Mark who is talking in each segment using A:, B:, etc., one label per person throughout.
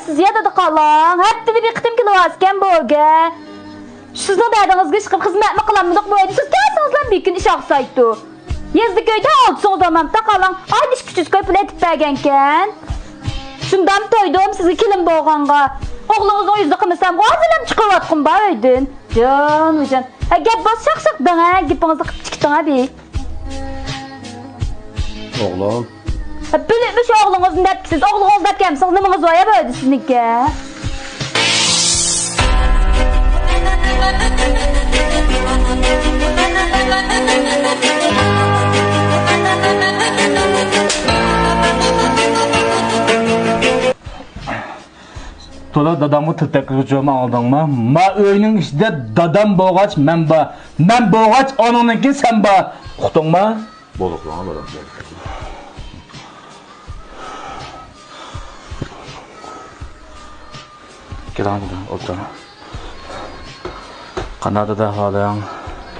A: siz ya da kalan. Hep de bir kıtım kilo asken boğga. Sizin derdiniz çıkıp hizmet mi kılamıdık boydu. Siz dersiniz bir gün iş aksaydı. Yazdı köyde altı olmam da kalan. Ay diş küçücük köy pul etip bergenken. Şundan toydum sizi kilim boğanğa. Oğlunuz o yüzde kımısam ağzıyla mı çıkıvatkın bağıydın? Can hocam. Gel bas şakşakdan ha. Gipinizi kıp çıktın abi.
B: Oğlum.
A: Bilirmiş oğlunuzun depkisiz. Oğlunuz depkemsiz. Nımınız var ya böyle sizinki.
B: Tola dadamı tırtaklıcığımı aldın mı? Ma öyünün içinde dadam boğaç men ba. Men boğaç onununki sen ba. Uktun mu?
C: Boluklama bana.
B: Gel lan buradan, otur. Kanada'da halayan.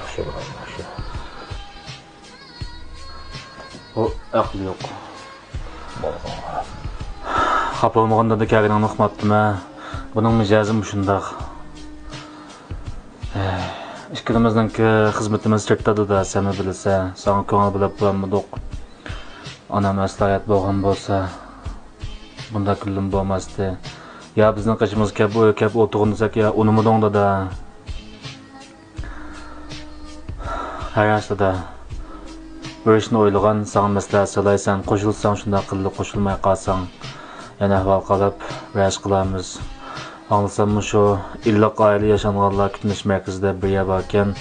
C: Aşağı bakalım aşağı.
B: O aklı yok.
C: Boluklama.
B: Hap olmağında da kâginin nıkmattım ha. Bunun micazım şundaq. İşkilimizden ki hizmetimiz çırtladı da seni bilirse, sana köngül bilip bulanmadık. Anam aslayat boğan bolsa, bunda küllüm boğmazdı. Ya bizden kaçımız kep otuğunuzak ya unumudun da. Her yaşta da bir işini oyluğan sana mesleğe salaysan, koşulsan şunda kıllı koşulmaya kalsan. Yani ahval kalıp, reş kılamız. Anlasam şu illak aile yaşanğanlar kütünüş merkezde bir yer varken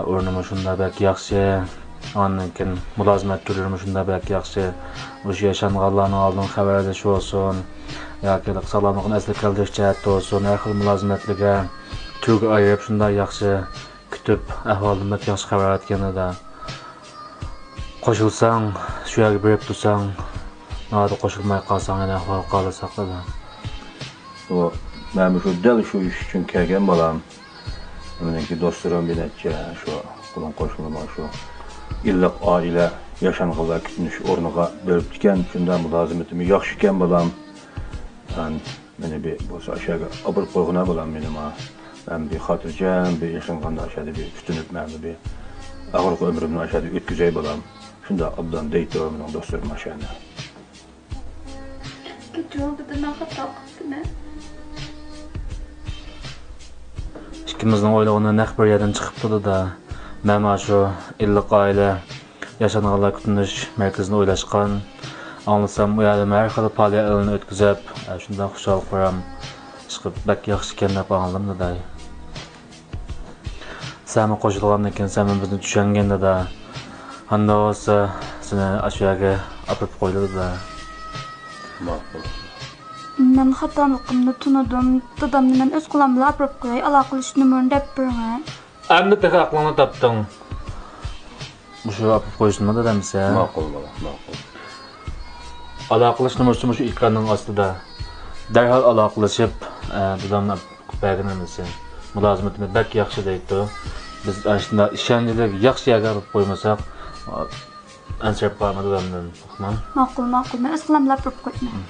B: ornumu şunda belki yaxşı, anınkin mülazimet türürümü şunda belki yaxşı. Şu yaşanğanlarını aldığın xəbərdə şu olsun, yakılık salamlığın əsli kaldırış cəhətdə olsun, hər xil mülazimetliğe türk ayırıp şunda yaxşı kütüp ahvalından yaxşı xəbər etkeni de. Koşulsan, şu yer birip dursan, nada koşulmaya kalsan yine ahval kalırsak da.
C: O ben şu del şu iş için kelgen balam. Eminenki dostlarım bir netçe şu kulun koşulma şu illak aile yaşanğanlar kütünüş ornuğa bölüp diken şundan mülazimetimi yaxşıken balam. Ben beni bir bu aşağıya abır koyğuna balam benim ha. Ben bir hatırcam bir yaşanğanda aşağıda bir kütünüp ben bir ağırlık ömrümün aşağıda ötküzey balam. Şunda abdan deyit ömrümün dostlarım aşağıda.
A: Kötü oldu da ne hata kıptı ne?
B: İkimizin oyluğuna nek bir yerden çıkıptı da ben şu illik aile yaşanğanlar kütünüş merkezine oylaşkan anlasam bu yerden her xil fəaliyyətlərini ötküzüp şundan xoşalıq varam çıxıb bək yaxşı ikən dep anladım da day. Səmin qoşulğandan keyin səmin bizni düşəngəndə də handa olsa seni aşağıya apıp qoyuldu da.
C: Makul.
A: Ben hatamlıkımda tunadım. Dadamını ben öz kulağımla apırıp koyay. Alakılış numarını da hep birine.
B: Əmdə tek aklını tapdın. Bu şu apıp qoyuşunda da demişsə.
C: Makul bala, makul.
B: Alaqılış numarası şu ekranın astıda. Dərhal alaqlaşıp dadamla bəginəməsin. Mülazimetimiz bək yaxşı deyildi. Biz aslında işəncilik yaxşı yerə apıp qoymasaq ən sərp barmadı dadamdan.
A: Makul. Ben öz kulağımla apırıp koyayım.